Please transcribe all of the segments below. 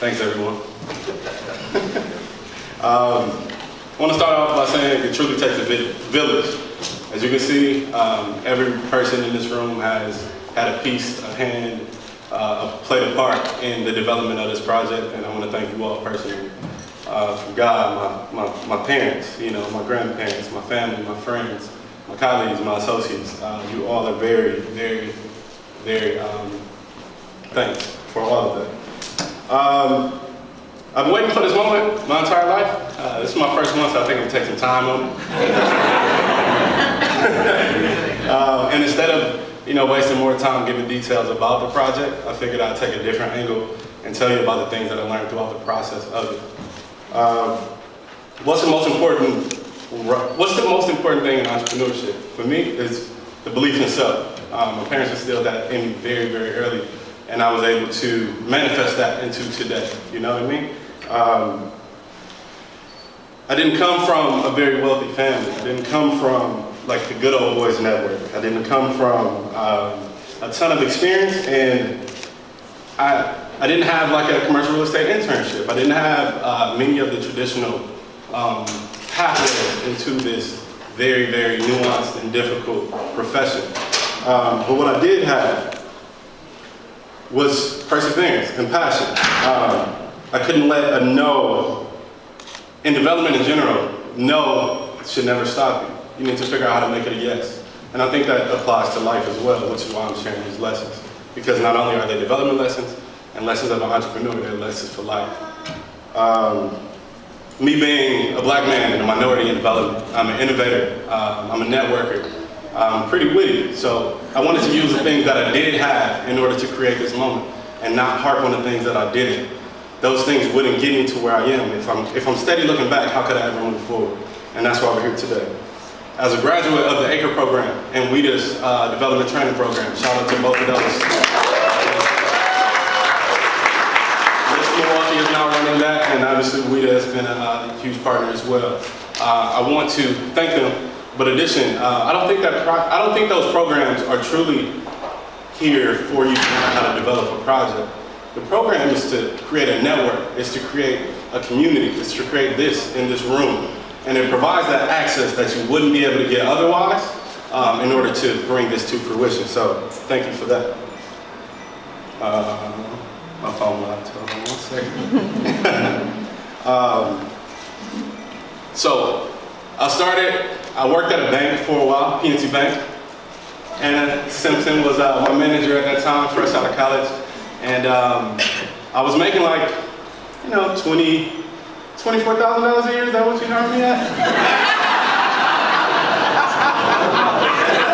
Thanks, everyone. I want to start off by saying it truly takes a village. As you can see, every person in this room has had a piece, a hand, played a part in the development of this project, and I want to thank you all personally. From God, my parents, my grandparents, my family, my friends, my colleagues, my associates. You all are very, very, very thanks for all of that. I've been waiting for this moment my entire life. This is my first one, so I think I'm taking time on it. And instead of wasting more time giving details about the project, I figured I'd take a different angle and tell you about the things that I learned throughout the process of it. What's the most important thing in entrepreneurship? For me, is the belief in self. My parents instilled that in me very, very early, and I was able to manifest that into today. You know what I mean? I didn't come from a very wealthy family. I didn't come from like the good old boys network. I didn't come from a ton of experience, and I didn't have like a commercial real estate internship. I didn't have many of the traditional pathways into this very, very nuanced and difficult profession. But what I did have was perseverance and passion. I couldn't let a no, in development in general, no should never stop you. You need to figure out how to make it a yes. And I think that applies to life as well, which is why I'm sharing these lessons. Because not only are they development lessons and lessons of an entrepreneur, they're lessons for life. Me being a black man and a minority in development, I'm an innovator, I'm a networker, I'm pretty witty. So I wanted to use the things that I did have in order to create this moment and not harp on the things that I didn't. Those things wouldn't get me to where I am. If I'm steady looking back, how could I ever move forward? And that's why we're here today. As a graduate of the ACRE program and WIDA's development training program, shout out to both of those. Milwaukee is now running that, and obviously WIDA has been a huge partner as well. I want to thank them, but in addition, I don't think those programs are truly here for you to learn how to develop a project. The program is to create a network, it's to create a community, it's to create this in this room. And it provides that access that you wouldn't be able to get otherwise in order to bring this to fruition. So thank you for that. My phone went out, hold on 1 second. So I worked at a bank for a while, PNC Bank. Anna Simpson was my manager at that time, fresh out of college. And I was making like, $24,000 a year, is that what you heard me at?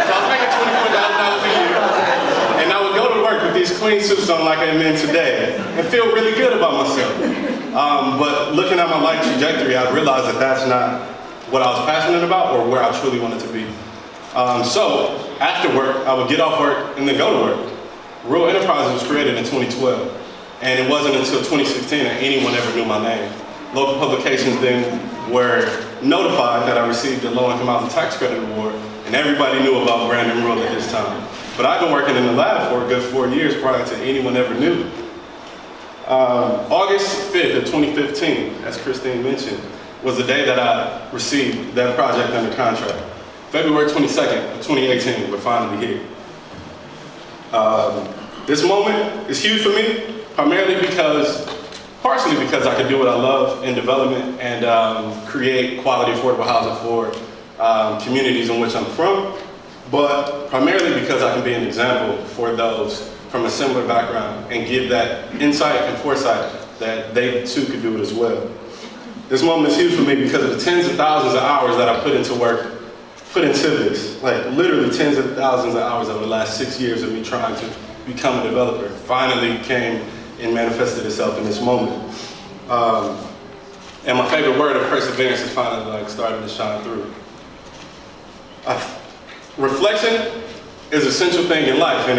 So I was making $24,000 a year, and I would go to work with these clean suits on like I'm in today, and feel really good about myself. But looking at my life trajectory, I realized that that's not what I was passionate about or where I truly wanted to be. So after work, I would get off work and then go to work. Rural Enterprises was created in 2012, and it wasn't until 2016 that anyone ever knew my name. Local publications then were notified that I received the Low-Income Housing Tax Credit Award, and everybody knew about Brandon Rural at this time. But I've been working in the lab for a good 4 years prior to anyone ever knew. August 5th of 2015, as Christine mentioned, was the day that I received that project under contract. February 22nd of 2018, we're finally here. This moment is huge for me, partially because I can do what I love in development and create quality affordable housing for communities in which I'm from, but primarily because I can be an example for those from a similar background and give that insight and foresight that they too could do it as well. This moment is huge for me because of the tens of thousands of hours that I put into this, like literally tens of thousands of hours over the last 6 years of me trying to become a developer finally came and manifested itself in this moment. And my favorite word of perseverance is finally starting to shine through. Reflection is an essential thing in life, and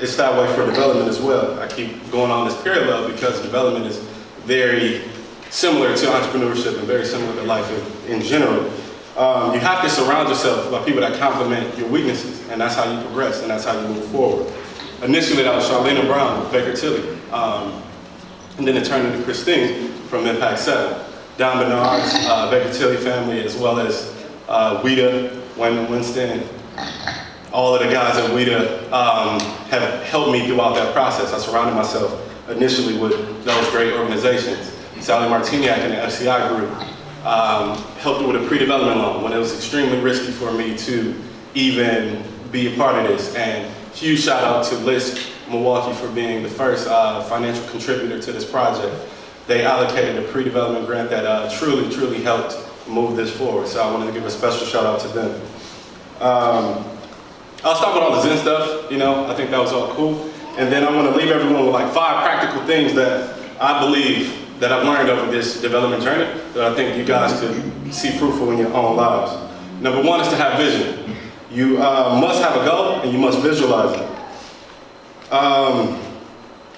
it's that way for development as well. I keep going on this parallel because development is very similar to entrepreneurship and very similar to life in general. You have to surround yourself by people that complement your weaknesses, and that's how you progress, and that's how you move forward. Initially, that was Charlene Brown with Baker Tilly. And then it turned into Christine from Impact 7. Don Bernard's, Baker Tilly family, as well as WIDA, Wayman Winston, all of the guys at WIDA have helped me throughout that process. I surrounded myself initially with those great organizations. Sally Martiniak and the FCI group helped with a pre-development loan when it was extremely risky for me to even be a part of this. And huge shout out to LISC Milwaukee for being the first financial contributor to this project. They allocated a pre-development grant that truly, truly helped move this forward. So I wanted to give a special shout out to them. I'll start with all the Zen stuff, you know, I think that was all cool. And then I want to leave everyone with like 5 practical things that I believe that I've learned over this development journey that I think you guys could see fruitful in your own lives. Number 1 is to have vision. You must have a goal and you must visualize it.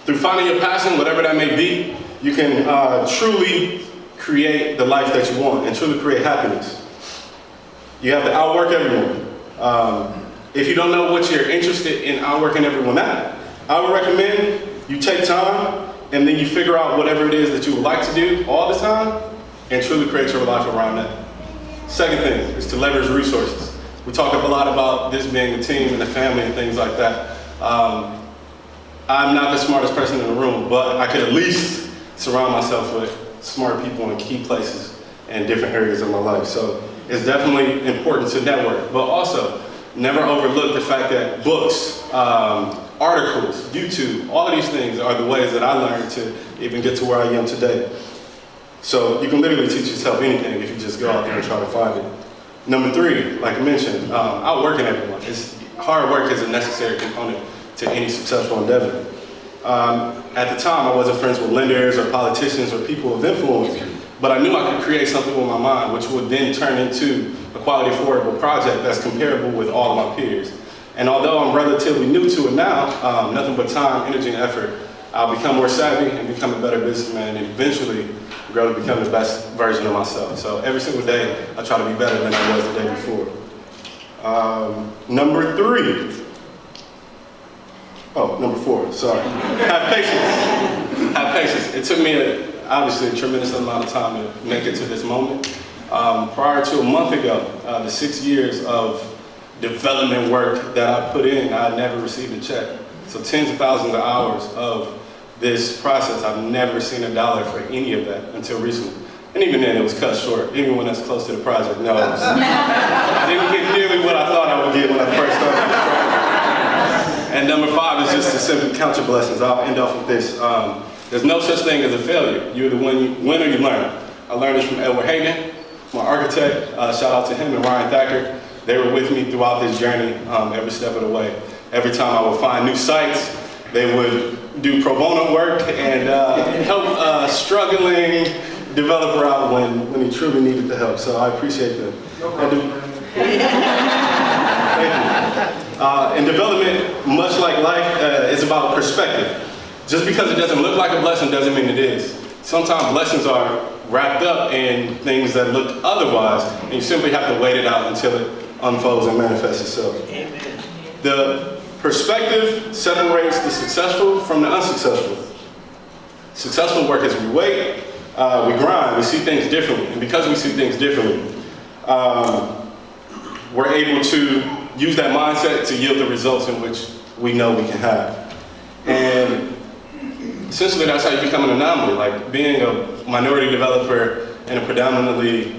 Through finding your passion, whatever that may be, you can truly create the life that you want and truly create happiness. You have to outwork everyone. If you don't know what you're interested in outworking everyone at, I would recommend you take time and then you figure out whatever it is that you would like to do all the time and truly create your life around that. Second thing is to leverage resources. We talk a lot about this being a team and a family and things like that. I'm not the smartest person in the room, but I could at least surround myself with smart people in key places and different areas of my life. So it's definitely important to network, but also never overlook the fact that books, articles, YouTube, all of these things are the ways that I learned to even get to where I am today. So you can literally teach yourself anything if you just go out there and try to find it. Number 3, like I mentioned, outworking everyone. Hard work is a necessary component to any successful endeavor. At the time, I wasn't friends with lenders or politicians or people of influence, but I knew I could create something with my mind, which would then turn into a quality affordable project that's comparable with all of my peers. And although I'm relatively new to it now, nothing but time, energy, and effort, I'll become more savvy and become a better businessman and eventually grow to become the best version of myself. So every single day, I try to be better than I was the day before. Number 4, sorry. Have patience. Have patience. It took me, obviously, a tremendous amount of time to make it to this moment. Prior to a month ago, the 6 years of development work that I put in, I never received a check. So tens of thousands of hours of this process, I've never seen a dollar for any of that until recently. And even then, it was cut short. Anyone that's close to the project knows. I didn't get nearly what I thought I would get when I first started. And number 5 is just to simply count your blessings. I'll end off with this. There's no such thing as a failure. You're the win or you learn. I learned this from Edward Hagen, my architect. Shout out to him and Ryan Thacker. They were with me throughout this journey, every step of the way. Every time I would find new sites, they would do pro bono work and help a struggling developer out when he truly needed the help. So I appreciate them. In development, much like life, it's about perspective. Just because it doesn't look like a blessing doesn't mean it is. Sometimes blessings are wrapped up in things that look otherwise, and you simply have to wait it out until it unfolds and manifests itself. Amen. The perspective separates the successful from the unsuccessful. Successful work is we wait, we grind, we see things differently, and because we see things differently, we're able to use that mindset to yield the results in which we know we can have. And essentially that's how you become an anomaly. Like being a minority developer in a predominantly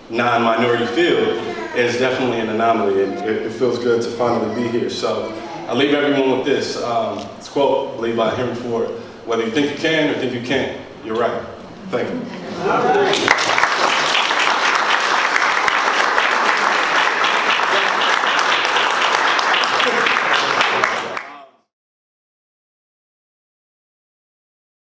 non-minority field is definitely an anomaly, and it feels good to finally be here. So I leave everyone with this. It's a quote, I believe by Henry Ford: whether you think you can or think you can't, you're right. Thank you.